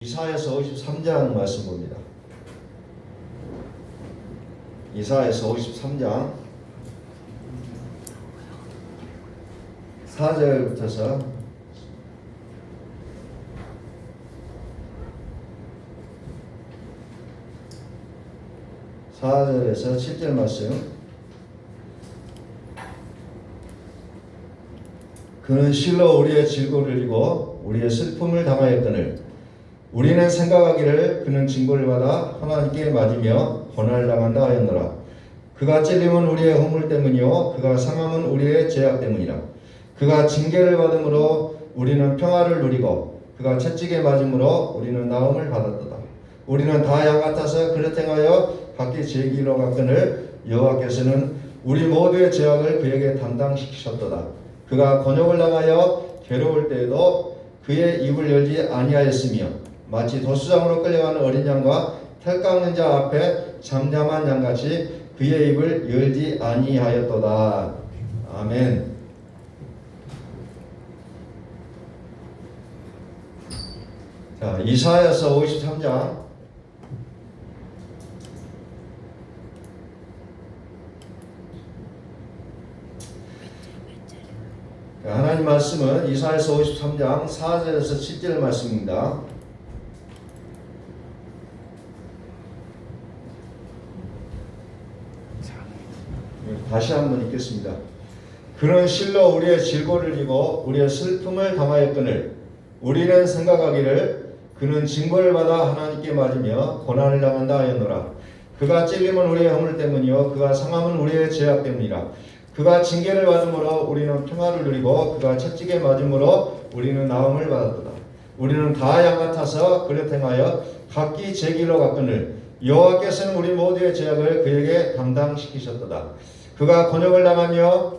이사야서 53장 말씀 봅니다. 이사야서 53장 4절부터서 4절에서 7절 말씀. 그는 실로 우리의 질고를 이고 우리의 슬픔을 당하였거늘 우리는 생각하기를 그는 징벌을 받아 하나님께 맞으며 고난을 당한다 하였노라. 그가 찔림은 우리의 허물 때문이요 그가 상함은 우리의 죄악 때문이라. 그가 징계를 받음으로 우리는 평화를 누리고 그가 채찍에 맞음으로 우리는 나음을 받았도다. 우리는 다 양 같아서 그릇 행하여 각기 제 길로 갔거늘 여호와께서는 우리 모두의 죄악을 그에게 담당시키셨도다. 그가 곤욕을 당하여 괴로울 때에도 그의 입을 열지 아니하였으며 마치 도수장으로 끌려가는 어린 양과 털 깎는 자 앞에 잠잠한 양같이 그의 입을 열지 아니하였도다. 아멘. 자, 이사야서 53장 하나님 말씀은 이사야서 53장 4절에서 7절 말씀입니다. 다시 한번 읽겠습니다. 그는 실로 우리의 질고를 지고 우리의 슬픔을 당하였거늘 우리는 생각하기를 그는 징벌을 받아 하나님께 맞으며 고난을 당한다 하였노라. 그가 찔림은 우리의 허물 때문이요 그가 상함은 우리의 죄악 때문이라. 그가 징계를 받음으로 우리는 평화를 누리고 그가 채찍에 맞음으로 우리는 나음을 받았도다. 우리는 다 양 같아서 그릇 행하여 각기 제 길로 갔거늘 여호와께서는 우리 모두의 죄악을 그에게 담당시키셨도다. 그가 곤욕을 당하며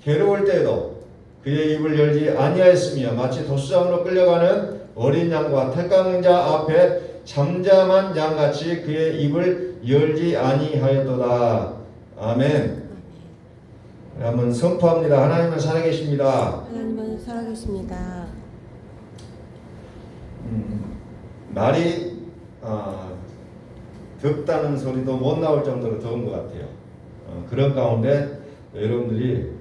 괴로울 때에도 그의 입을 열지 아니하였으며 마치 도수장으로 끌려가는 어린 양과 털 깎는 자 앞에 잠잠한 양같이 그의 입을 열지 아니하였도다. 아멘. 한번 선포합니다. 하나님은 살아계십니다. 하나님은 살아계십니다. 날이 덥다는 소리도 못 나올 정도로 더운 것 같아요. 그런 가운데 여러분들이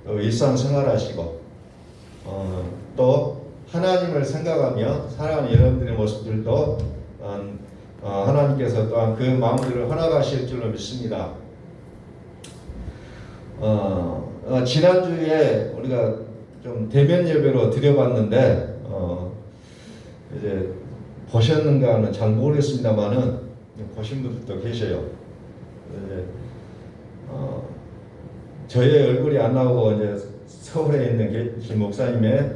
일상생활하시고 또 하나님을 생각하며 살아가는 여러분들의 모습들도 하나님께서 또한 그 마음들을 허락하실 줄로 믿습니다. 지난주에 우리가 좀 대면 예배로 드려봤는데 이제 보셨는가는 잘 모르겠습니다만은 보신 분들도 계셔요. 이제 저의 얼굴이 안 나오고 이제 서울에 있는 김 목사님의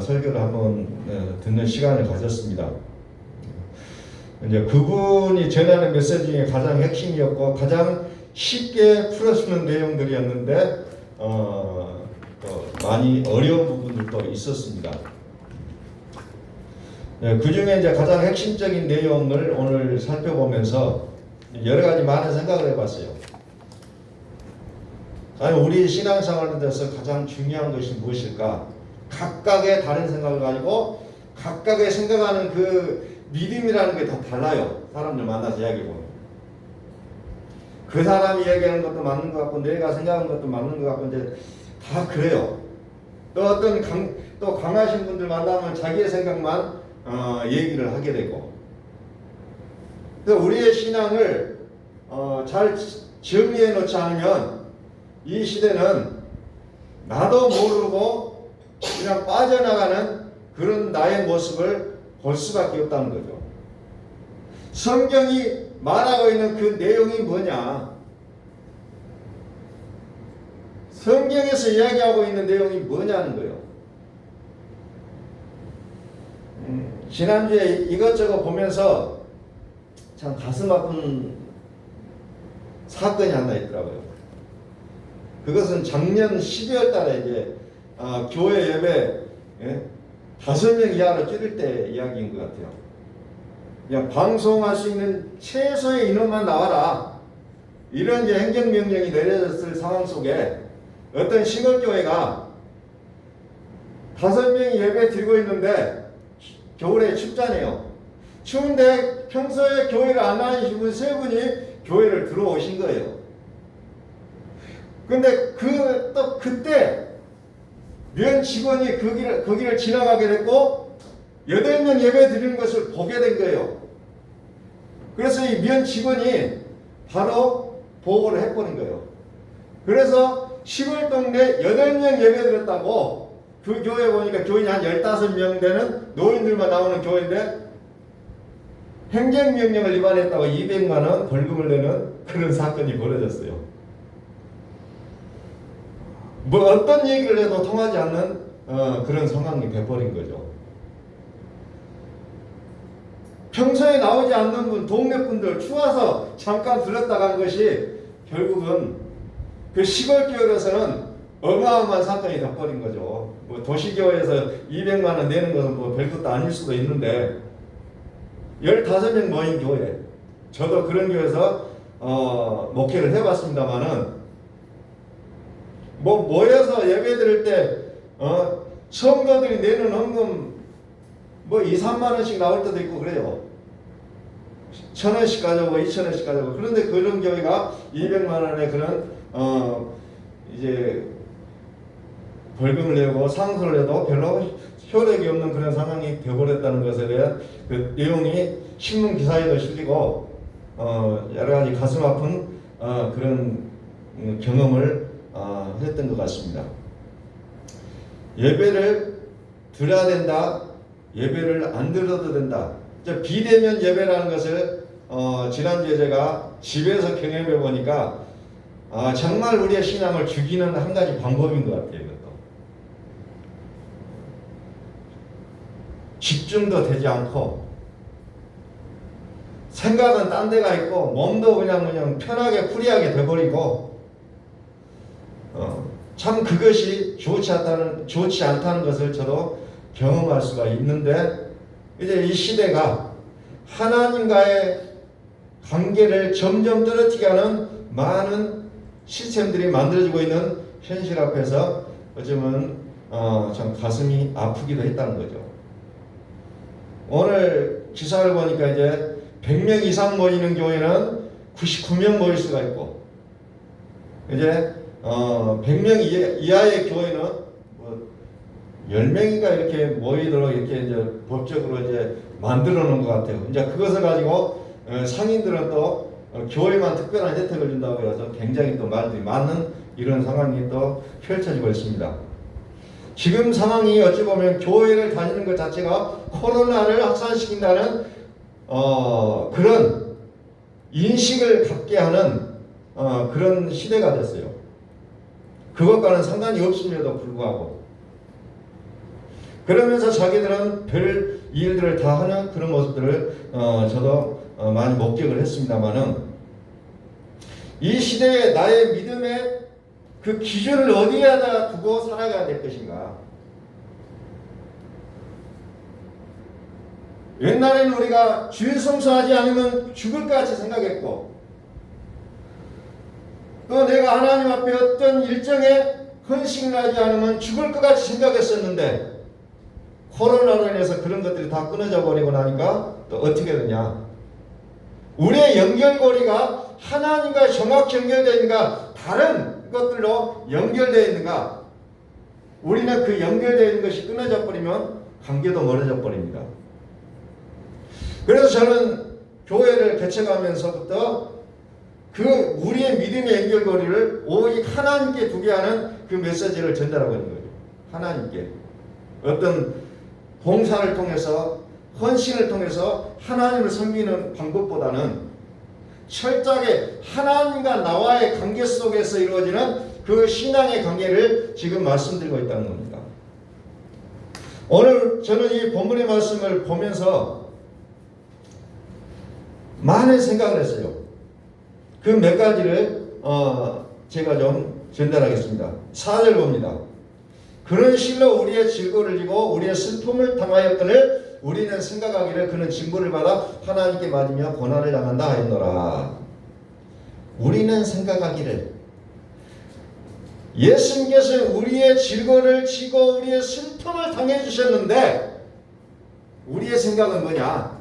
설교를 한번 듣는 시간을 가졌습니다. 이제 그분이 전하는 메시지 중에 가장 핵심이었고 가장 쉽게 풀어주는 내용들이었는데 또 많이 어려운 부분들도 있었습니다. 그 중에 이제 가장 핵심적인 내용을 오늘 살펴보면서 여러 가지 많은 생각을 해봤어요. 아니 우리 신앙생활에 대해서 가장 중요한 것이 무엇일까? 각각의 다른 생각을 가지고 각각의 생각하는 그 믿음이라는 게 다 달라요. 사람들 만나서 이야기해보면. 그 사람이 얘기하는 것도 맞는 것 같고 내가 생각하는 것도 맞는 것 같고 이제 다 그래요. 또 어떤 또 강하신 분들 만나면 자기의 생각만 얘기를 하게 되고. 그래서 우리의 신앙을 잘 정리해 놓지 않으면 이 시대는 나도 모르고 그냥 빠져나가는 그런 나의 모습을 볼 수밖에 없다는 거죠. 성경이 말하고 있는 그 내용이 뭐냐? 성경에서 이야기하고 있는 내용이 뭐냐는 거예요. 지난주에 이것저것 보면서 참 가슴 아픈 사건이 하나 있더라고요. 그것은 작년 12월 달에 이제 교회 예배 5명 이하로 줄일 때 이야기인 것 같아요. 그냥 방송할 수 있는 최소의 인원만 나와라. 이런 이제 행정명령이 내려졌을 상황 속에 어떤 시골교회가 5명이 예배 드리고 있는데 겨울에 춥잖아요. 추운데 평소에 교회를 안 다니신 분 세 분이 교회를 들어오신 거예요. 근데 또 그때 면 직원이 그 길을 지나가게 됐고 8명 예배 드리는 것을 보게 된 거예요. 그래서 이 면 직원이 바로 보고를 해버린 거예요. 그래서 시골 동네 8명 예배 드렸다고 그 교회 보니까 교인이 한 15명 되는 노인들만 나오는 교회인데 행정명령을 위반했다고 200만 원 벌금을 내는 그런 사건이 벌어졌어요. 뭐 어떤 얘기를 해도 통하지 않는 그런 상황이 돼버린 거죠. 평소에 나오지 않는 분, 동네 분들 추워서 잠깐 들렀다 간 것이 결국은 그 시골교회에서는 어마어마한 사건이 돼버린 거죠. 뭐 도시교회에서 200만 원 내는 것은 뭐 별것도 아닐 수도 있는데 15명 모인 교회, 저도 그런 교회에서 목회를 해봤습니다만은 뭐 모여서 예배 드릴 때 성도들이 내는 헌금 뭐 2, 3만 원씩 나올 때도 있고 그래요. 1,000원씩 가져오고 2,000원씩 가져오고. 그런데 그런 교회가 200만 원의 그런 이제 벌금을 내고 상소를 해도 별로 효력이 없는 그런 상황이 되어버렸다는 것에 대한 그 내용이 신문 기사에도 실리고 여러 가지 가슴 아픈 그런 경험을 했던 것 같습니다. 예배를 드려야 된다, 예배를 안 드려도 된다. 비대면 예배라는 것을 지난주에 제가 집에서 경험해 보니까 정말 우리의 신앙을 죽이는 한 가지 방법인 것 같아요. 이것도 집중도 되지 않고 생각은 딴 데가 있고 몸도 그냥 편하게 프리하게 돼버리고 참 그것이 좋지 않다는 것을 저도 경험할 수가 있는데, 이제 이 시대가 하나님과의 관계를 점점 떨어지게 하는 많은 시스템들이 만들어지고 있는 현실 앞에서 어쩌면 참 가슴이 아프기도 했다는 거죠. 오늘 기사를 보니까 이제 100명 이상 모이는 교회는 99명 모일 수가 있고, 이제 100명 이하의 교회는 뭐 10명인가 이렇게 모이도록 이렇게 이제 법적으로 이제 만들어 놓은 것 같아요. 이제 그것을 가지고 상인들은 또 교회만 특별한 혜택을 준다고 해서 굉장히 또 말들이 많은 이런 상황이 또 펼쳐지고 있습니다. 지금 상황이 어찌 보면 교회를 다니는 것 자체가 코로나를 확산시킨다는 그런 인식을 갖게 하는 그런 시대가 됐어요. 그것과는 상관이 없음에도 불구하고 그러면서 자기들은 별 일들을 다 하는 그런 모습들을 저도 많이 목격을 했습니다만은, 이 시대에 나의 믿음의 그 기준을 어디에다 두고 살아가야 될 것인가. 옛날에는 우리가 주일 성수하지 않으면 죽을 것 같이 생각했고, 또 내가 하나님 앞에 어떤 일정에 헌신을 하지 않으면 죽을 것 같이 생각했었는데, 코로나로 인해서 그런 것들이 다 끊어져 버리고 나니까 또 어떻게 되냐. 우리의 연결고리가 하나님과 정확히 연결되어 있는가, 다른 것들로 연결되어 있는가. 우리는 그 연결되어 있는 것이 끊어져 버리면 관계도 멀어져 버립니다. 그래서 저는 교회를 개척하면서부터 그 우리의 믿음의 연결고리를 오직 하나님께 두게 하는 그 메시지를 전달하고 있는 거죠. 하나님께. 어떤 봉사를 통해서, 헌신을 통해서 하나님을 섬기는 방법보다는 철저하게 하나님과 나와의 관계 속에서 이루어지는 그 신앙의 관계를 지금 말씀드리고 있다는 겁니다. 오늘 저는 이 본문의 말씀을 보면서 많은 생각을 했어요. 그 몇 가지를 제가 좀 전달하겠습니다. 4절 봅니다. 그런 실로 우리의 질고를 지고 우리의 슬픔을 당하였거늘 우리는 생각하기를 그는 징벌을 받아 하나님께 맞으며 고난을 당한다 하였노라. 우리는 생각하기를, 예수님께서 우리의 질고를 지고 우리의 슬픔을 당해 주셨는데 우리의 생각은 뭐냐?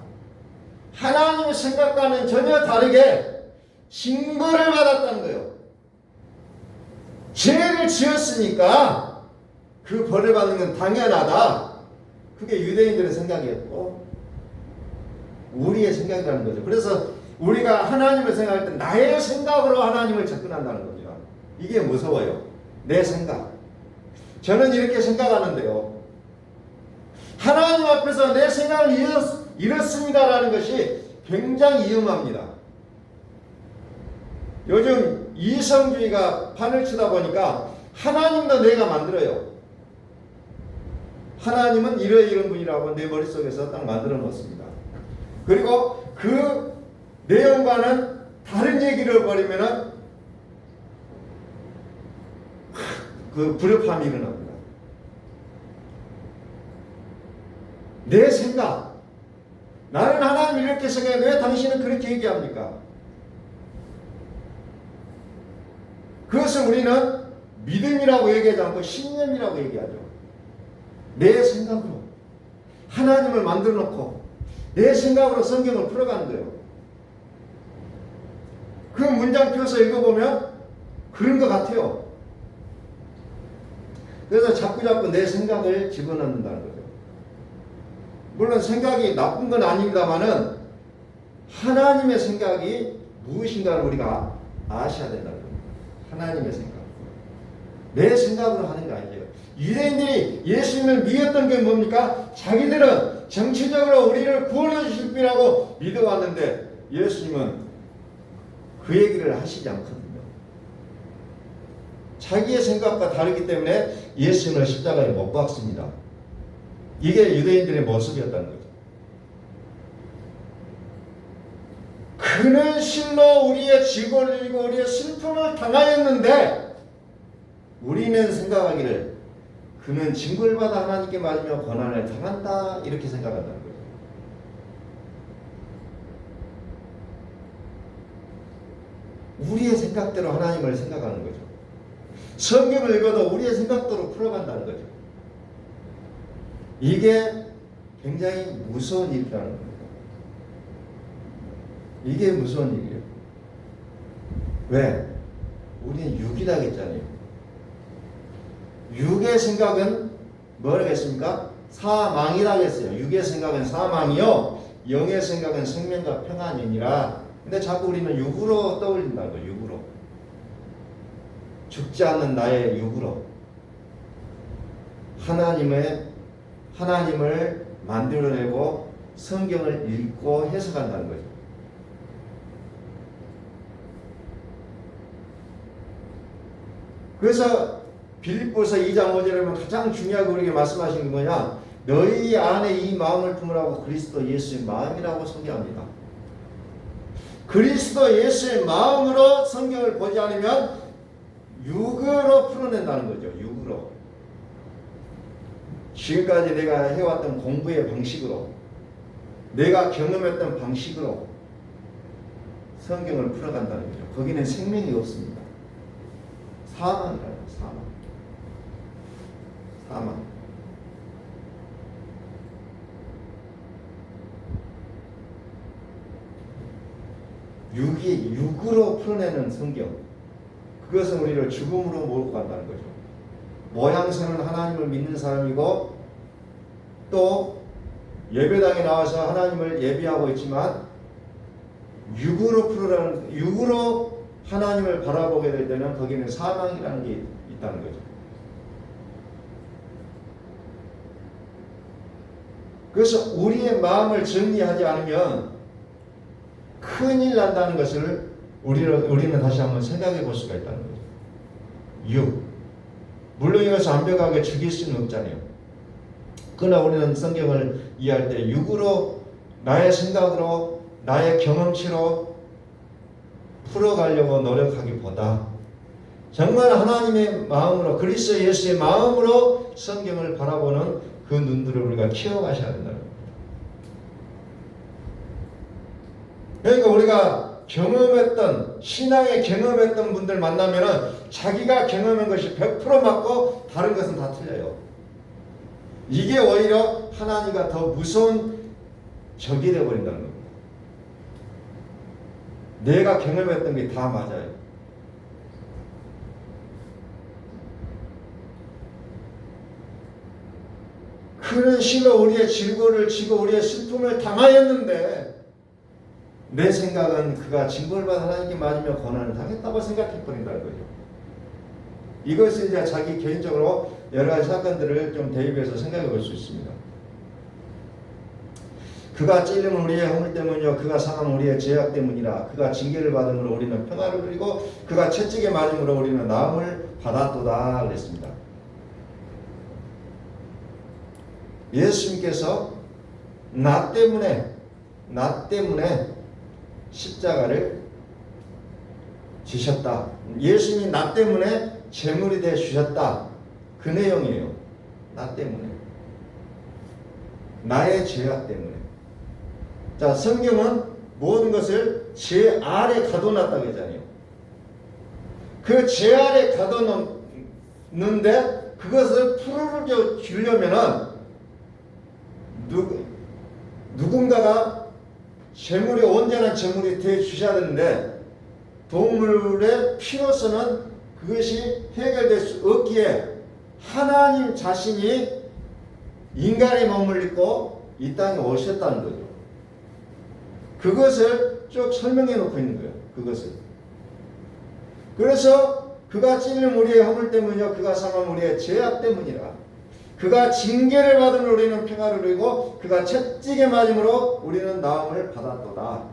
하나님의 생각과는 전혀 다르게 징벌을 받았다는 거예요. 죄를 지었으니까 그 벌을 받는 건 당연하다. 그게 유대인들의 생각이었고 우리의 생각이라는 거죠. 그래서 우리가 하나님을 생각할 때 나의 생각으로 하나님을 접근한다는 겁니다. 이게 무서워요. 내 생각. 저는 이렇게 생각하는데요. 하나님 앞에서 내 생각을 이렇습니다라는 것이 굉장히 위험합니다. 요즘 이성주의가 판을 치다 보니까 하나님도 내가 만들어요. 하나님은 이런 분이라고 내 머릿속에서 딱 만들어 놓습니다. 그리고 그 내용과는 다른 얘기를 버리면은 그 불협화음이 일어납니다. 내 생각. 나는 하나님 이렇게 생각해. 왜 당신은 그렇게 얘기합니까? 그것을 우리는 믿음이라고 얘기하지 않고 신념이라고 얘기하죠. 내 생각으로 하나님을 만들어 놓고 내 생각으로 성경을 풀어가는 거예요. 그 문장 펴서 읽어보면 그런 것 같아요. 그래서 자꾸 내 생각을 집어넣는다는 거죠. 물론 생각이 나쁜 건 아닙니다만은 하나님의 생각이 무엇인가를 우리가 아셔야 된다는 겁니다. 하나님의 생각. 내 생각으로 하는 게 아니에요. 유대인들이 예수님을 믿었던 게 뭡니까? 자기들은 정치적으로 우리를 구원해 주실 분이라고 믿어왔는데 예수님은 그 얘기를 하시지 않거든요. 자기의 생각과 다르기 때문에 예수님을 십자가에 못 박습니다. 이게 유대인들의 모습이었다는 거죠. 그는 실로 우리의 지고를 이고 우리의 슬픔을 당하였는데 우리는 생각하기를 그는 징벌을 받아 하나님께 맞으며 고난을 당한다 이렇게 생각한다는 거죠. 우리의 생각대로 하나님을 생각하는 거죠. 성경을 읽어도 우리의 생각대로 풀어간다는 거죠. 이게 굉장히 무서운 일이라는 겁니다. 이게 무서운 일이에요. 왜? 우리는 육이라고 했잖아요. 육의 생각은 뭐라고 했습니까? 사망이라고 했어요. 육의 생각은 사망이요 영의 생각은 생명과 평안이니라. 근데 자꾸 우리는 육으로 떠올린다고. 육으로. 죽지 않는 나의 육으로 하나님을 만들어내고 성경을 읽고 해석한다는 거죠. 그래서 빌립보서 2장 5절에 보면 가장 중요하게 우리에게 말씀하신 게 뭐냐? 너희 안에 이 마음을 품으라고 그리스도 예수의 마음이라고 소개합니다. 그리스도 예수의 마음으로 성경을 보지 않으면 육으로 풀어낸다는 거죠. 육으로. 지금까지 내가 해왔던 공부의 방식으로 내가 경험했던 방식으로 성경을 풀어간다는 거죠. 거기는 생명이 없습니다. 사망이라는 사망. 육으로 풀어내는 성경. 그것은 우리를 죽음으로 몰고 간다는 거죠. 모양새는 하나님을 믿는 사람이고 또 예배당에 나와서 하나님을 예배하고 있지만 육으로 하나님을 바라보게 될 때는 거기는 사망이라는 게 있다는 거죠. 그래서 우리의 마음을 정리하지 않으면 큰일 난다는 것을 우리는 다시 한번 생각해 볼 수가 있다는 거죠. 육. 물론 이것을 완벽하게 죽일 수는 없잖아요. 그러나 우리는 성경을 이해할 때 육으로 나의 생각으로 나의 경험치로 풀어가려고 노력하기보다 정말 하나님의 마음으로 그리스도 예수의 마음으로 성경을 바라보는 그 눈들을 우리가 키워가셔야 된다는 겁니다. 그러니까 우리가 경험했던 신앙에 경험했던 분들 만나면은 자기가 경험한 것이 100% 맞고 다른 것은 다 틀려요. 이게 오히려 하나님과 더 무서운 적이 되어버린다는 겁니다. 내가 경험했던 게 다 맞아요. 그는 실로 우리의 질고를 지고 우리의 슬픔을 당하였는데 내 생각은 그가 징벌을 받아 하나님께 맞으며 고난을 당했다고 생각해버린다는 거죠. 이것을 이제 자기 개인적으로 여러 가지 사건들을 좀 대입해서 생각해 볼 수 있습니다. 그가 찔림은 우리의 허물 때문이요 그가 상함은 우리의 죄악 때문이라. 그가 징계를 받음으로 우리는 평화를 누리고 그가 채찍에 맞음으로 우리는 나음을 받았도다 그랬습니다. 예수님께서 나 때문에 십자가를 지셨다. 예수님이 나 때문에 제물이 되어 주셨다. 그 내용이에요. 나 때문에. 나의 죄악 때문에. 자, 성경은 모든 것을 죄 아래 가둬놨다고 했잖아요. 그 죄 아래 가둬놓는데 그것을 풀어 주려면은 누군가가 제물이 온전한 제물이 되어 주셔야 되는데 동물의 피로서는 그것이 해결될 수 없기에 하나님 자신이 인간의 몸을 입고 이 땅에 오셨다는 거죠. 그것을 쭉 설명해 놓고 있는 거예요. 그것을. 그래서 그가 찔린 우리의 허물 때문이요 그가 상한 우리의 죄악 때문이라. 그가 징계를 받음으로 우리는 평화를 누리고 그가 채찍에 맞음으로 우리는 나음을 받았도다.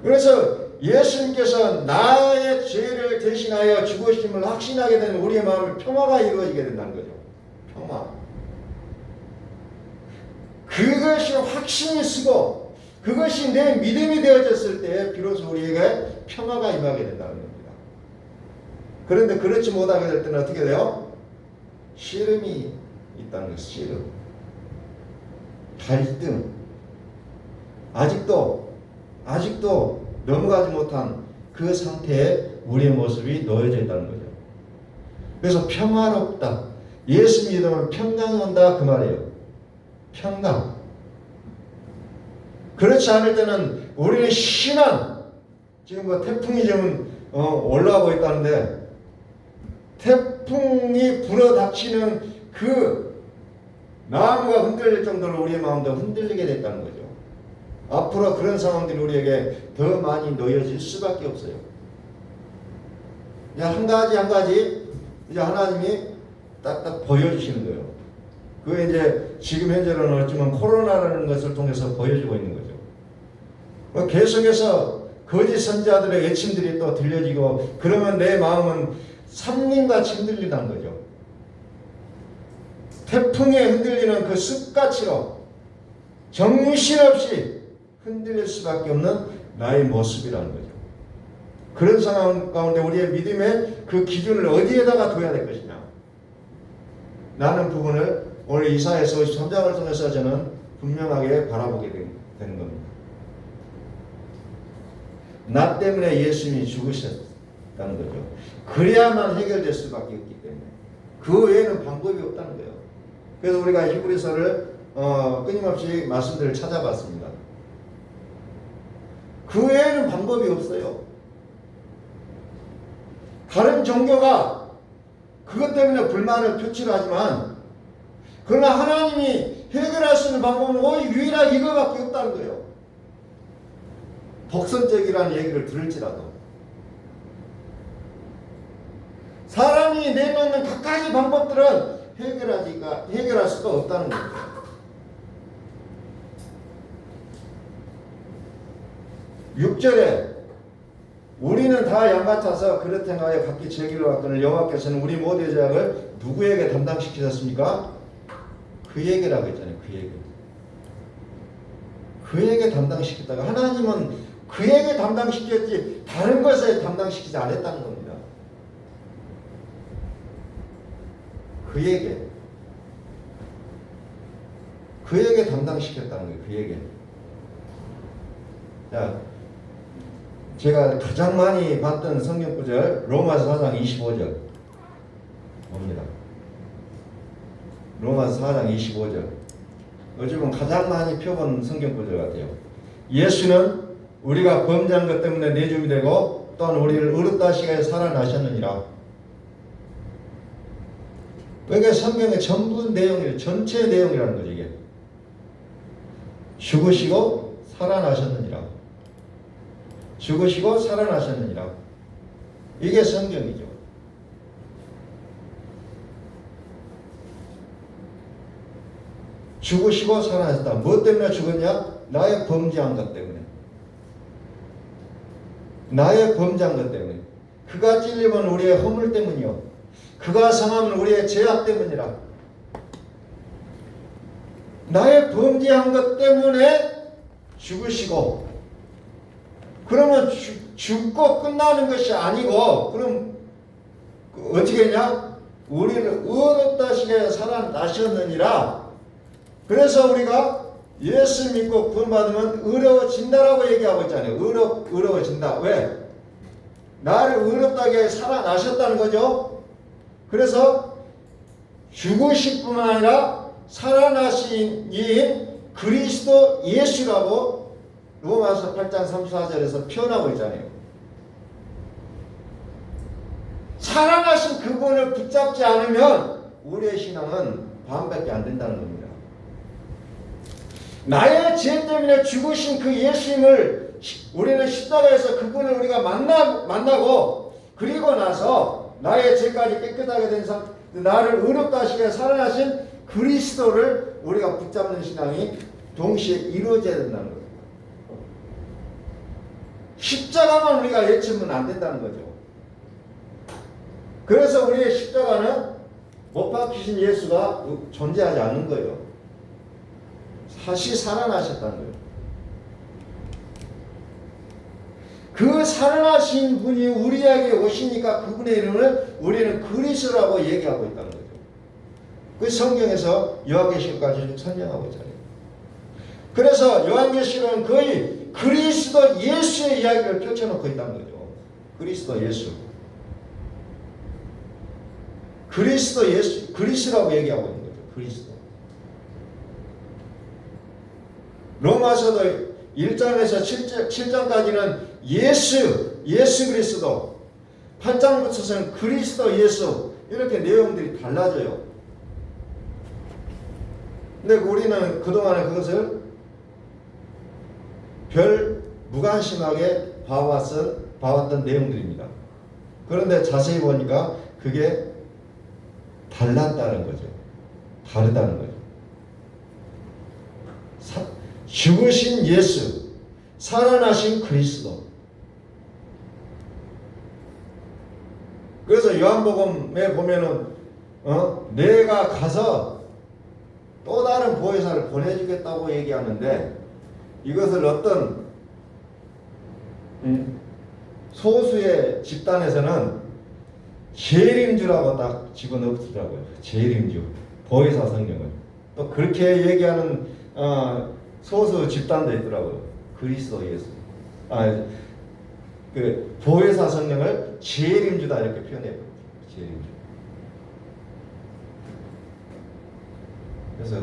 그래서 예수님께서 나의 죄를 대신하여 죽으심을 확신하게 되는 우리의 마음을 평화가 이루어지게 된다는 거죠. 평화. 그것이 확신이 쓰고 그것이 내 믿음이 되어졌을 때 비로소 우리에게 평화가 임하게 된다는 겁니다. 그런데 그렇지 못하게 될 때는 어떻게 돼요? 시름이 있다는 것이 시름. 갈등. 아직도 넘어가지 못한 그 상태에 우리의 모습이 놓여져 있다는 거죠. 그래서 평화롭다. 예수 믿으면 평강이 온다 그 말이에요. 평강. 그렇지 않을 때는 우리는 심한 지금 뭐 태풍이 지금 올라오고 있다는데 태풍이 불어닥치는 그 나무가 흔들릴 정도로 우리의 마음도 흔들리게 됐다는 거죠. 앞으로 그런 상황들이 우리에게 더 많이 놓여질 수밖에 없어요. 그냥 한 가지 이제 하나님이 딱딱 보여주시는 거예요. 그게 이제 지금 현재로는 어쩌면 코로나라는 것을 통해서 보여주고 있는 거죠. 계속해서 거짓 선자들의 외침들이 또 들려지고 그러면 내 마음은 삼림같이 흔들린다는 거죠. 태풍에 흔들리는 그 습가치로 정신없이 흔들릴 수밖에 없는 나의 모습이라는 거죠. 그런 상황 가운데 우리의 믿음의 그 기준을 어디에다가 둬야 될 것이냐. 라는 부분을 오늘 이사야서 53장을 통해서 저는 분명하게 바라보게 되는 겁니다. 나 때문에 예수님이 죽으셨다는 거죠. 그래야만 해결될 수밖에 없기 때문에 그 외에는 방법이 없다는 거예요. 그래서 우리가 히브리서를 끊임없이 말씀들을 찾아봤습니다. 그 외에는 방법이 없어요. 다른 종교가 그것 때문에 불만을 표치를 하지만 그러나 하나님이 해결할 수 있는 방법은 오직 유일하게 이거밖에 없다는 거예요. 독선적이라는 얘기를 들을지라도 사람이 내놓는 각가지 방법들은 해결할 수가 없다는 거예요. (6절에) 우리는 다 양같아서 그릇 행하여 각기 제 길로 갔거늘 여호와께서는 우리 모두의 죄악을 누구에게 담당시키셨습니까? 그에게라고 했잖아요. 그에게 담당시켰다가 하나님은 그에게 담당시켰지 다른 것에 담당시키지 않았다는 겁니다. 그에게 담당시켰다는 거예요. 그에게. 자, 제가 가장 많이 봤던 성경 구절 로마서 4장 25절 봅니다. 로마서 4장 25절 요즘은 가장 많이 펴본 성경 구절 같아요. 예수는 우리가 범죄한 것 때문에 내줌이 되고 또한 우리를 의롭다 하시기에 살아나셨느니라. 그러니까 성경의 전부 내용이 전체 내용이라는 거죠. 이게 죽으시고 살아나셨느니라. 죽으시고 살아나셨느니라. 이게 성경이죠. 죽으시고 살아나셨다. 무엇 때문에 죽었냐? 나의 범죄한 것 때문에. 나의 범죄한 것 때문에. 그가 찔리면 우리의 허물 때문이요. 그가 상하면 우리의 죄악 때문이라. 나의 범죄한 것 때문에 죽으시고, 그러면 죽고 끝나는 것이 아니고, 그럼 어떻게 했냐? 우리를 의롭다 하시게 살아나셨느니라. 그래서 우리가 예수 믿고 구원받으면 의로워진다라고 얘기하고 있잖아요. 의로워진다. 왜? 나를 의롭다게 살아나셨다는 거죠. 그래서 죽으실 뿐만 아니라 살아나신 이인 그리스도 예수라고 로마서 8장 34절에서 표현하고 있잖아요. 살아나신 그분을 붙잡지 않으면 우리의 신앙은 반밖에 안 된다는 겁니다. 나의 죄 때문에 죽으신 그 예수님을 우리는 십자가에서 그분을 우리가 만나고 그리고 나서 나의 죄까지 깨끗하게 된 나를 의롭다 하시게 살아나신 그리스도를 우리가 붙잡는 신앙이 동시에 이루어져야 된다는 거예요. 십자가만 우리가 외치면 안 된다는 거죠. 그래서 우리의 십자가는 못 박히신 예수가 존재하지 않는 거예요. 다시 살아나셨다는 거예요. 그 살아나신 분이 우리에게 오시니까 그분의 이름을 우리는 그리스도라고 얘기하고 있다는 거죠. 그 성경에서 요한계시록까지 설명하고 있잖아요. 그래서 요한계시록은 거의 그리스도 예수의 이야기를 펼쳐놓고 있다는 거죠. 그리스도 예수. 그리스도 예수, 그리스도라고 얘기하고 있는 거죠. 그리스도. 로마서도 1장에서 7장까지는 예수 그리스도, 8장부터는 그리스도 예수, 이렇게 내용들이 달라져요. 근데 우리는 그동안에 그것을 별 무관심하게 봐왔던 내용들입니다. 그런데 자세히 보니까 그게 달랐다는 거죠. 다르다는 거죠. 죽으신 예수, 살아나신 그리스도. 그래서 요한복음에 보면은 내가 가서 또 다른 보혜사를 보내주겠다고 얘기하는데 이것을 어떤 소수의 집단에서는 재림주라고 딱 집어넣더라고요. 재림주, 보혜사 성령을 또 그렇게 얘기하는 소수 집단도 있더라고요. 그리스도 예수. 그 보혜사 성령을 재림주다 이렇게 표현해요. 재림주. 그래서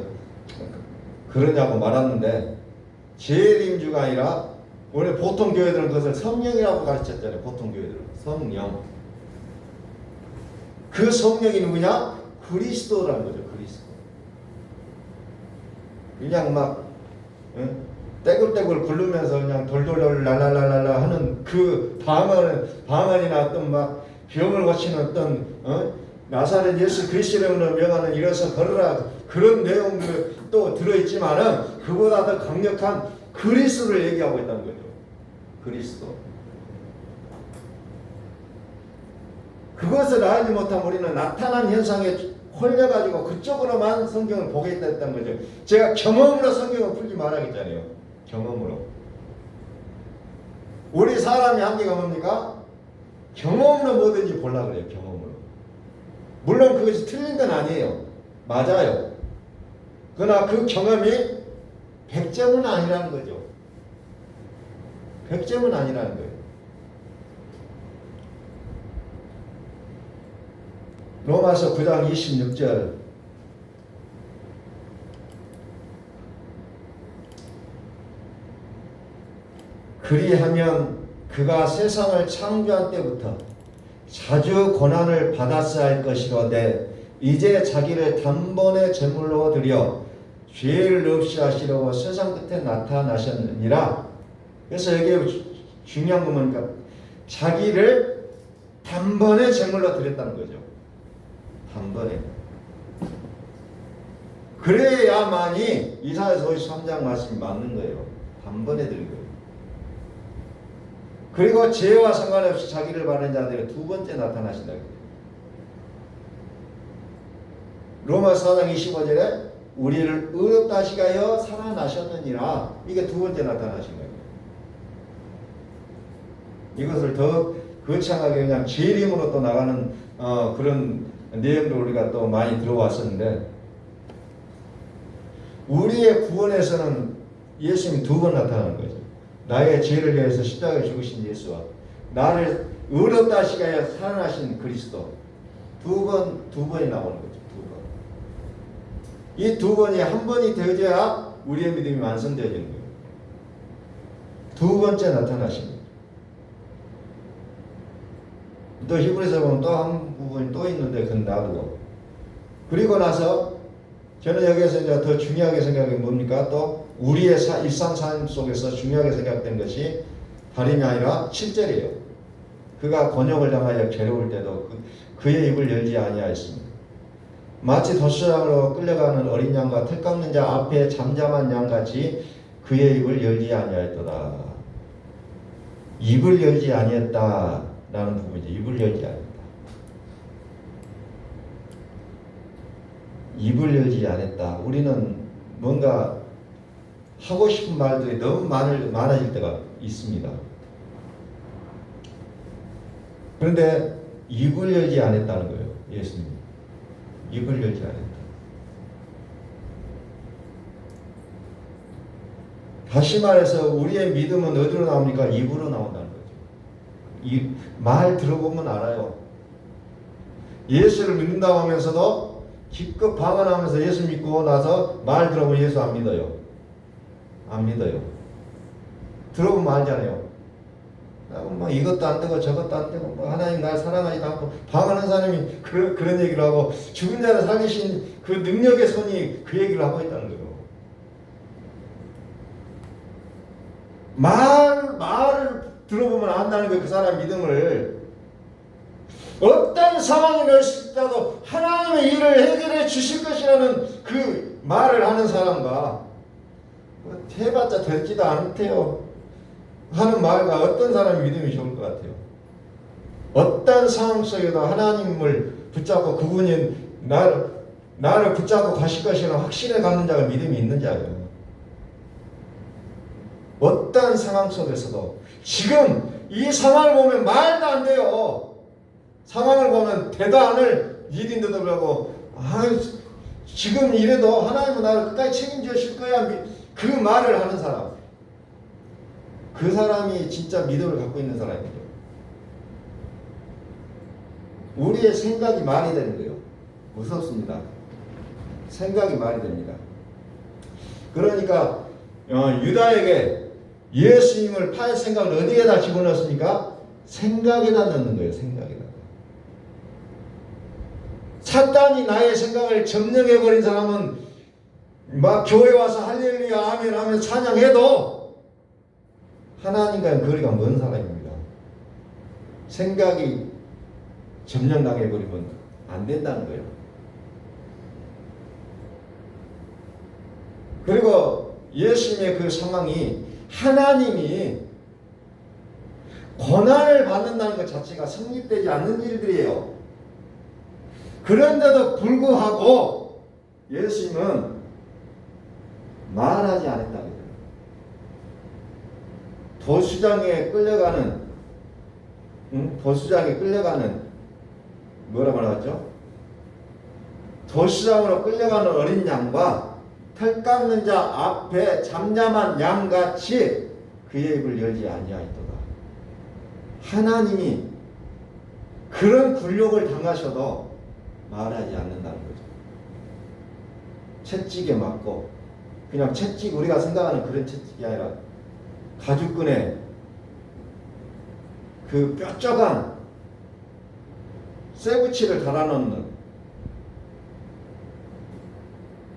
그러냐고 말았는데 재림주가 아니라 원래 보통 교회들은 그것을 성령이라고 가르쳤잖아요. 보통 교회들은 성령. 그 성령이 누구냐? 그리스도라는 거죠. 그리스도. 그냥 막 떼굴떼굴 굴르면서 그냥 돌돌돌 랄랄랄랄라 하는 그 방언이나 어떤 막 병을 고치는 어떤 나사렛 예수 그리스도로 명하는 일어서 걸으라 그런 내용들 또 들어있지만은 그보다 더 강력한 그리스도를 얘기하고 있다는 거죠. 그리스도. 그것을 알지 못하면 우리는 나타난 현상에 홀려가지고 그쪽으로만 성경을 보게 됐다는 거죠. 제가 경험으로 성경을 풀지 말아야겠잖아요. 경험으로. 우리 사람이 한계가 뭡니까? 경험으로 뭐든지 보려고 그래요. 경험으로. 물론 그것이 틀린 건 아니에요. 맞아요. 그러나 그 경험이 100점은 아니라는 거죠. 100점은 아니라는 거예요. 로마서 9장 26절 그리하면 그가 세상을 창조한 때부터 자주 고난을 받았어야 할 것이로되 이제 자기를 단번에 제물로 드려 죄를 없이 하시려고 세상 끝에 나타나셨느니라. 그래서 여기 중요한 건 뭡니까? 자기를 단번에 제물로 드렸다는 거죠. 단번에. 그래야만이 이사야서 53장 말씀이 맞는 거예요. 단번에 드린 거예요. 그리고 죄와 상관없이 자기를 바른 자들이 두 번째 나타나신다. 로마서 4장 25절에 우리를 의롭다 하시가여 살아나셨느니라. 이게 두 번째 나타나신 거예요. 이것을 더 거창하게 그냥 재림으로 또 나가는 그런 내용도 우리가 또 많이 들어왔었는데, 우리의 구원에서는 예수님이 두 번 나타나는 거죠. 나의 죄를 위해서 십자가에 죽으신 예수와 나를 의롭다 하시가여 살아나신 그리스도, 두 번이 나오는 거죠. 이 두 번이 한 번이 되어져야 우리의 믿음이 완성되어지는 거예요. 두 번째 나타나십니다. 또 히브리서 보면 또 한 부분이 또 있는데 그건 놔두고, 그리고 나서 저는 여기에서 이제 더 중요하게 생각한 게 뭡니까? 또 우리의 일상 삶 속에서 중요하게 생각된 것이 다름이 아니라 7절이에요. 그가 곤욕을 당하여 괴로울 때도 그의 입을 열지 아니하였습니다. 마치 돛수장으로 끌려가는 어린 양과 털 깎는 자 앞에 잠잠한 양같이 그의 입을 열지 아니하였도다. 입을 열지 아니했다라는 부분이죠. 입을 열지 아니했다. 입을 열지 않았다. 우리는 뭔가 하고 싶은 말들이 너무 많아질 때가 있습니다. 그런데 입을 열지 않았다는 거예요. 예수님. 입을 열지 않았다. 다시 말해서 우리의 믿음은 어디로 나옵니까? 입으로 나온다는 거죠. 이 말 들어보면 알아요. 예수를 믿는다고 하면서도 기껏 방언하면서 예수 믿고 나서 말 들어보면 예수 안 믿어요. 안 믿어요. 들어보면 알잖아요. 뭐 이것도 안 되고 저것도 안 되고 뭐 하나님 날 사랑하지도 않고, 방언하는 사람이 그런 얘기를 하고 죽은 자를 살리신 그 능력의 손이 그 얘기를 하고 있다는 거예요. 말을 들어보면 안다는 거예요. 그 사람 믿음을. 어떤 상황이 될지라도 하나님의 일을 해결해 주실 것이라는 그 말을 하는 사람과 해봤자 되지도 않대요 하는 말과 어떤 사람이 믿음이 좋을 것 같아요? 어떤 상황 속에도 하나님을 붙잡고 그분이 나를 붙잡고 가실 것이라는 확신에 갖는 자가 믿음이 있는 자예요. 어떤 상황 속에서도 지금 이 상황을 보면 말도 안 돼요. 상황을 보면 되도 않을 일인데도 불구하고 지금 이래도 하나님은 나를 끝까지 책임져 주실 거야, 그 말을 하는 사람, 그 사람이 진짜 믿음을 갖고 있는 사람이죠. 우리의 생각이 말이 되는 거예요. 무섭습니다. 생각이 말이 됩니다. 그러니까 유다에게 예수님을 팔 생각을 어디에다 집어넣습니까? 생각에다 넣는 거예요. 생각에다. 사탄이 나의 생각을 점령해버린 사람은 막 교회 와서 할렐루야 아멘 하면 찬양해도 하나님과는 거리가 먼 사람입니다. 생각이 점령당해버리면 안 된다는 거예요. 그리고 예수님의 그 상황이 하나님이 고난을 받는다는 것 자체가 성립되지 않는 일들이에요. 그런데도 불구하고 예수님은 말하지 않았다는 거예요. 도수장에 끌려가는 뭐라고 나왔죠? 도수장으로 끌려가는 어린 양과 털 깎는 자 앞에 잠잠한 양같이 그의 입을 열지 아니하였도다. 하나님이 그런 굴욕을 당하셔도 말하지 않는다는 거죠. 채찍에 맞고, 그냥 채찍, 우리가 생각하는 그런 채찍이 아니라 가죽끈에 그 뾰족한 쇠붙이를 달아놓는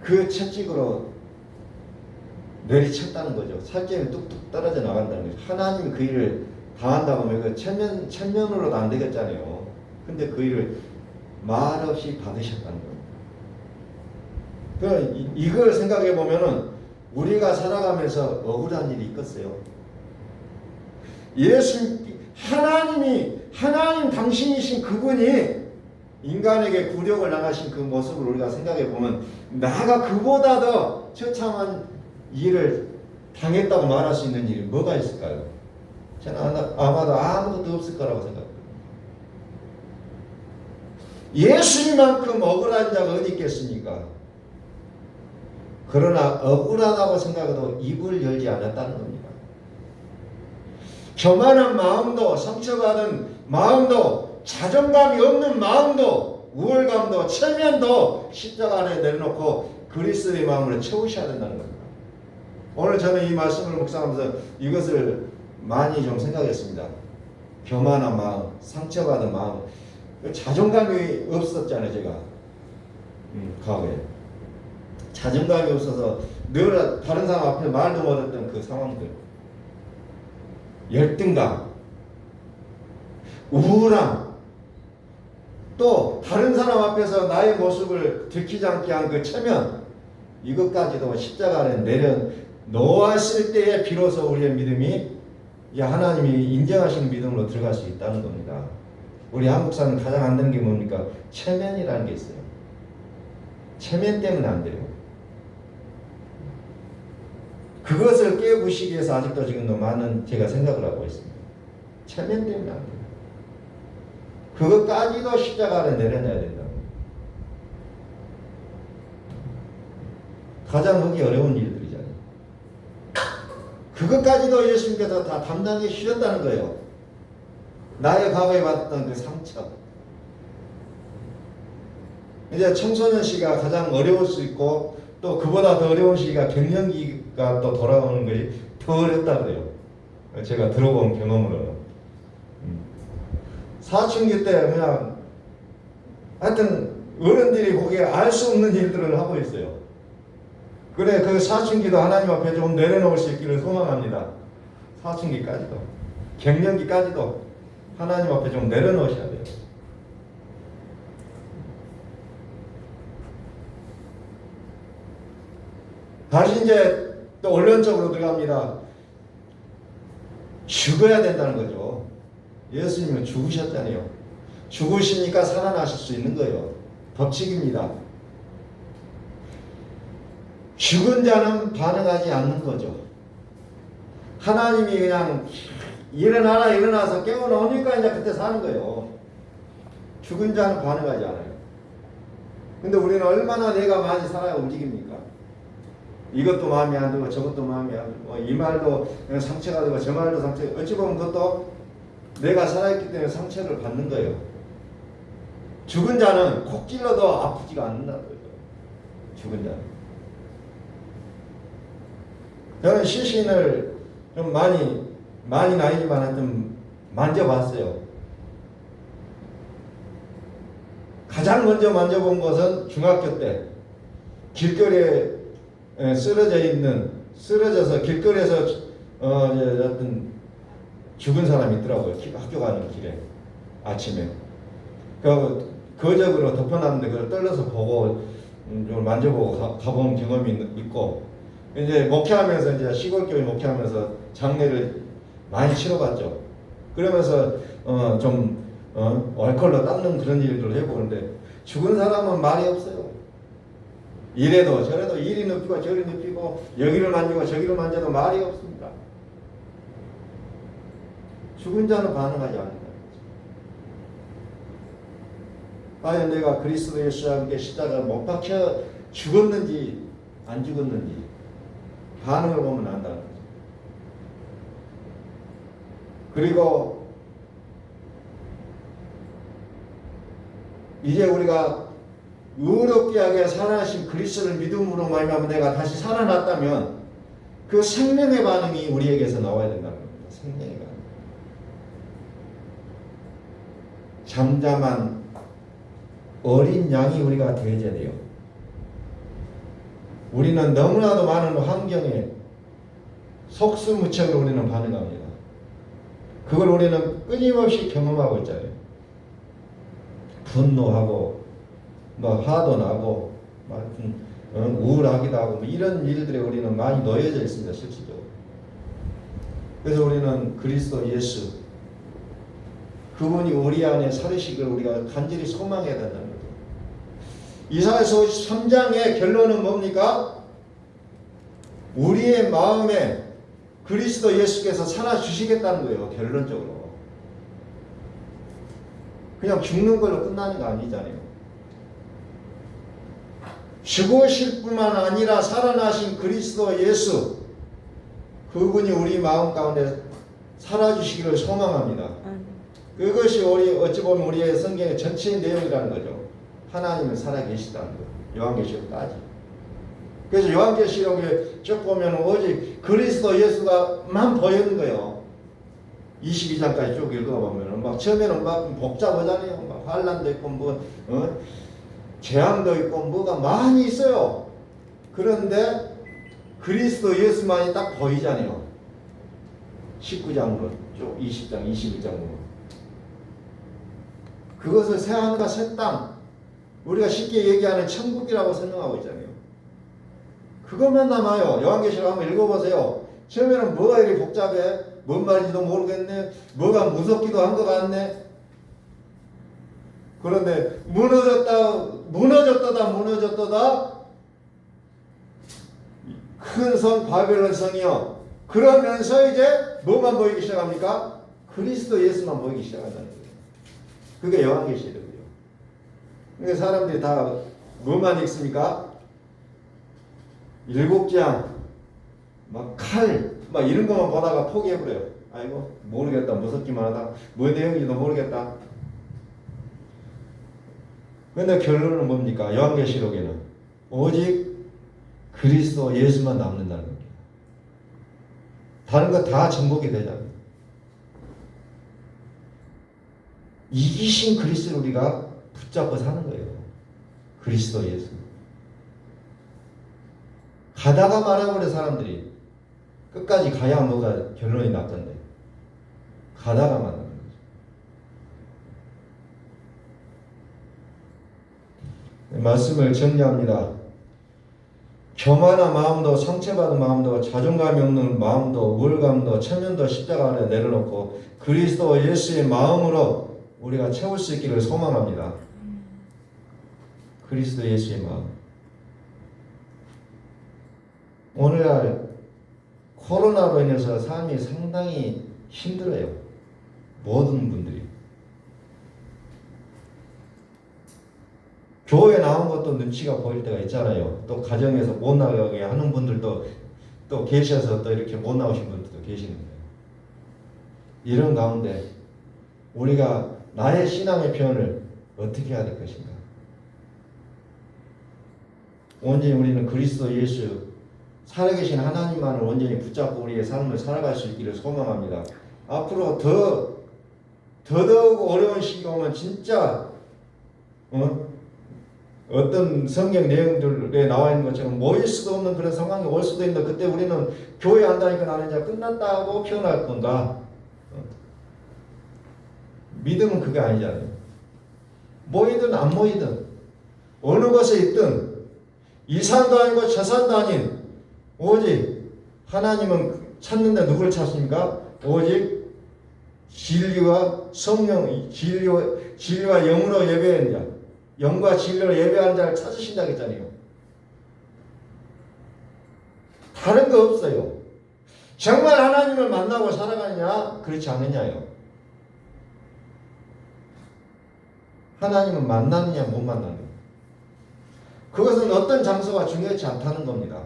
그 채찍으로 내리쳤다는 거죠. 살점이 뚝뚝 떨어져 나간다는 거죠. 하나님 그 일을 당한다고 하면 그 천면으로도 안 되겠잖아요. 근데 그 일을 말없이 받으셨다는 거예요. 이걸 생각해 보면은 우리가 살아가면서 억울한 일이 있겠어요. 하나님 당신이신 그분이 인간에게 굴욕을 당하신 그 모습을 우리가 생각해 보면 나가 그보다 더 처참한 일을 당했다고 말할 수 있는 일이 뭐가 있을까요? 저는 아마도 아무것도 없을 거라고 생각합니다. 예수님만큼 억울한 자가 어디 있겠습니까? 그러나 억울하다고 생각해도 입을 열지 않았다는 겁니다. 교만한 마음도, 상처받은 마음도, 자존감이 없는 마음도, 우월감도, 체면도 십자가 안에 내려놓고 그리스도의 마음으로 채우셔야 된다는 겁니다. 오늘 저는 이 말씀을 묵상하면서 이것을 많이 좀 생각했습니다. 교만한 마음, 상처받은 마음, 자존감이 없었잖아요. 제가 과거에 자존감이 없어서 늘 다른 사람 앞에 말도 못했던 그 상황들, 열등감, 우울함, 또 다른 사람 앞에서 나의 모습을 들키지 않게 한 그 체면, 이것까지도 십자가 안에 내려놓았을 때에 비로소 우리의 믿음이 하나님이 인정하시는 믿음으로 들어갈 수 있다는 겁니다. 우리 한국 사람은 가장 안 되는 게 뭡니까? 체면이라는 게 있어요. 체면 때문에 안 돼요. 그것을 깨부시기 위해서 아직도 지금도 많은 제가 생각을 하고 있습니다. 체면 때문에 안 돼요. 그것까지도 십자가 아래 내려놔야 된다. 가장 하기 어려운 일들이잖아요. 그것까지도 예수님께서 다 담당해 주셨다는 거예요. 나의 과거에 받았던 그 상처. 이제 청소년 시기가 가장 어려울 수 있고 또 그보다 더 어려운 시기가 갱년기가 또 돌아오는 것이 더 어렵다고 그래요. 제가 들어본 경험으로는. 사춘기 때 그냥 하여튼 어른들이 보기에 알 수 없는 일들을 하고 있어요. 그래 그 사춘기도 하나님 앞에 좀 내려놓을 수 있기를 소망합니다. 사춘기까지도 갱년기까지도 하나님 앞에 좀 내려놓으셔야 돼요. 다시 이제 또 원론적으로 들어갑니다. 죽어야 된다는 거죠. 예수님은 죽으셨잖아요. 죽으시니까 살아나실 수 있는 거예요. 법칙입니다. 죽은 자는 반응하지 않는 거죠. 하나님이 그냥 일어나서 깨워놓으니까 이제 그때 사는 거예요. 죽은 자는 반응하지 않아요. 근데 우리는 얼마나 내가 많이 살아야 움직입니까? 이것도 마음에 안 들고 저것도 마음에 안 들고 이 말도 상처가 되고 저 말도 상처. 어찌 보면 그것도 내가 살아있기 때문에 상처를 받는 거예요. 죽은 자는 콕 찔러도 아프지가 않는다는 거죠. 죽은 자는. 저는 시신을 좀 많이 나이지만 하여튼 만져봤어요. 가장 먼저 만져본 것은 중학교 때 길거리에 쓰러져서 길거리에서 어떤 죽은 사람이 있더라고요. 학교 가는 길에 아침에 거적으로 덮어놨는데 그걸 떨려서 보고 좀 만져보고 가본 경험이 있고 이제 목회하면서 이제 시골교회 목회하면서 장례를 많이 치러봤죠. 그러면서 알코올로 닦는 그런 일들을 해보는데 죽은 사람은 말이 없어요. 이래도 저래도 이리 눕히고 저리 눕히고 여기를 만지고 저기를 만져도 말이 없습니다. 죽은 자는 반응하지 않는다. 과연 내가 그리스도 예수와 함께 십자가에 못 박혀 죽었는지 안 죽었는지 반응을 보면 안다는 거죠. 그리고 이제 우리가 의롭게 하게 살아나신 그리스도를 믿음으로 말미암아 내가 다시 살아났다면 그 생명의 반응이 우리에게서 나와야 된다는 겁니다. 생명의 반응. 잠잠한 어린 양이 우리가 되어야 돼요. 우리는 너무나도 많은 환경에 속수무책으로 우리는 반응합니다. 그걸 우리는 끊임없이 경험하고 있잖아요. 분노하고 화도 나고 우울하기도 하고 이런 일들에 우리는 많이 놓여져 있습니다. 실질적으로. 그래서 우리는 그리스도 예수 그분이 우리 안에 살으시기를 우리가 간절히 소망해야 된다는 거죠. 이사야서 53장의 결론은 뭡니까? 우리의 마음에 그리스도 예수께서 살아주시겠다는 거예요. 결론적으로. 그냥 죽는 걸로 끝나는 거 아니잖아요. 죽으실 뿐만 아니라 살아나신 그리스도 예수 그분이 우리 마음 가운데 살아주시기를 소망합니다. 그것이 우리 어찌 보면 우리의 성경의 전체의 내용이라는 거죠. 하나님은 살아계시다는 거예요. 요한계시록까지. 그래서 요한계시록에 쭉 보면 오직 그리스도 예수가만 보이는 거예요. 22장까지 쭉 읽어보면 막 처음에는 막 복잡하잖아요. 막 환난도 있고 재앙도 있고 뭐가 많이 있어요. 그런데 그리스도 예수만이 딱 보이잖아요. 19장으로 쭉 20장, 21장으로. 그것을 새하늘과 새 땅, 우리가 쉽게 얘기하는 천국이라고 설명하고 있잖아요. 그것만 남아요. 요한계시록 한번 읽어보세요. 처음에는 뭐가 이렇게 복잡해? 뭔 말인지도 모르겠네. 뭐가 무섭기도 한 것 같네. 그런데 무너졌다. 큰 성 바벨론 성이요. 그러면서 이제 뭐만 보이기 시작합니까? 그리스도 예수만 보이기 시작한다는 거예요. 그게 요한계시록이에요. 그러니까 사람들이 다 뭐만 읽습니까? 7장, 칼, 이런 것만 보다가 포기해버려요. 아이고, 모르겠다. 무섭기만 하다. 뭐 내용인지도 모르겠다. 근데 결론은 뭡니까? 요한계시록에는 오직 그리스도 예수만 남는다는 겁니다. 다른 거 다 정복이 되잖아요. 이기신 그리스도를 우리가 붙잡고 사는 거예요. 그리스도 예수. 가다가 말아버린 사람들이 끝까지 가야 뭐가 결론이 났던데 가다가 말하는 거죠. 말씀을 정리합니다. 교만한 마음도 상처받은 마음도 자존감이 없는 마음도 우월감도 체면도 십자가 안에 내려놓고 그리스도 예수의 마음으로 우리가 채울 수 있기를 소망합니다. 그리스도 예수의 마음. 오늘날 코로나로 인해서 삶이 상당히 힘들어요. 모든 분들이. 교회 나온 것도 눈치가 보일 때가 있잖아요. 또 가정에서 못 나가게 하는 분들도 또 계셔서 또 이렇게 못 나오신 분들도 계시는 거예요. 이런 가운데 우리가 나의 신앙의 표현을 어떻게 해야 될 것인가? 온전히 우리는 그리스도 예수 살아계신 하나님만을 온전히 붙잡고 우리의 삶을 살아갈 수 있기를 소망합니다. 앞으로 더더욱 어려운 시기가 오면 진짜 어떤 성경 내용들에 나와 있는 것처럼 모일 수도 없는 그런 상황이 올 수도 있는데 그때 우리는 교회 한다니까 나는 이제 끝났다고 표현할 건가? 믿음은 그게 아니잖아요. 모이든 안 모이든 어느 곳에 있든 이산도 아니고 저산도 아닌 오직 하나님은 찾는데 누구를 찾습니까? 오직 진리와 성령, 진리와 영으로 예배하는 자, 영과 진리로 예배하는 자를 찾으신다고 했잖아요. 다른 거 없어요. 정말 하나님을 만나고 살아가느냐? 그렇지 않느냐요. 하나님은 만나느냐 못 만나느냐. 그것은 어떤 장소가 중요하지 않다는 겁니다.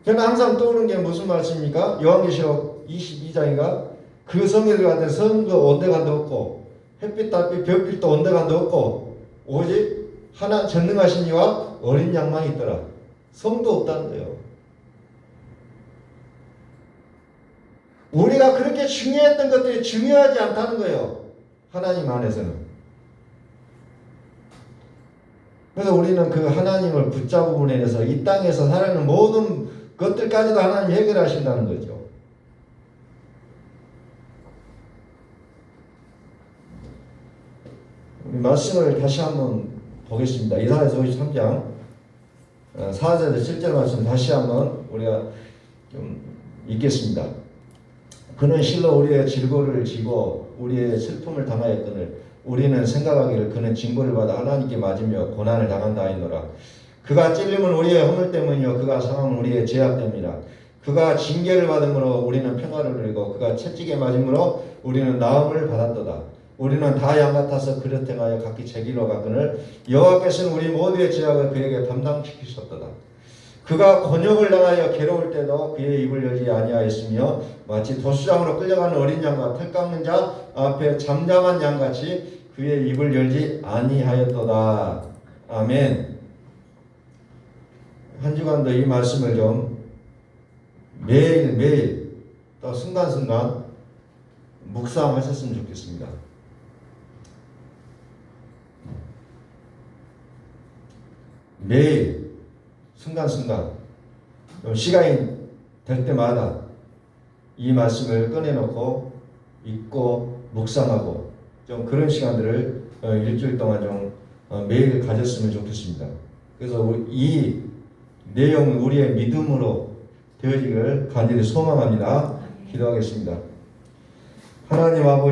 저는 항상 떠오르는 게 무슨 말씀입니까? 요한계시록 22장인가? 그 성에 들어갈 때 성도 온데간도 없고 햇빛, 달빛, 별빛도 온데간도 없고 오직 하나 전능하신 이와 어린 양만 있더라. 성도 없다는 거예요. 우리가 그렇게 중요했던 것들이 중요하지 않다는 거예요. 하나님 안에서는. 그래서 우리는 그 하나님을 붙잡음으로 인해서 이 땅에서 살아가는 모든 것들까지도 하나님이 해결하신다는 거죠. 우리 말씀을 다시 한번 보겠습니다. 이사야서 53장 4절에서 7절 말씀 다시 한번 우리가 좀 읽겠습니다. 그는 실로 우리의 질고를 지고 우리의 슬픔을 당하였거늘 우리는 생각하기를 그는 징벌을 받아 하나님께 맞으며 고난을 당한다 하였노라. 그가 찔림은 우리의 허물 때문이요 그가 상함은 우리의 죄악 때문이라. 그가 징계를 받음으로 우리는 평화를 누리고 그가 채찍에 맞음으로 우리는 나음을 받았도다. 우리는 다 양 같아서 그릇 행하여 각기 제 길로 갔거늘 여호와께서는 우리 모두의 죄악을 그에게 담당시키셨도다. 그가 곤욕을 당하여 괴로울 때도 그의 입을 열지 아니하였으며 마치 도수장으로 끌려가는 어린 양과 털 깎는 자 앞에 잠잠한 양같이 그의 입을 열지 아니하였도다. 아멘. 한 주간도 이 말씀을 좀 매일매일 또 순간순간 묵상하셨으면 좋겠습니다. 매일 순간순간 시간이 될 때마다 이 말씀을 꺼내놓고 읽고 묵상하고 좀 그런 시간들을 일주일 동안 좀 매일 가졌으면 좋겠습니다. 그래서 이 내용은 우리의 믿음으로 되어지기를 간절히 소망합니다. 기도하겠습니다. 하나님 아버지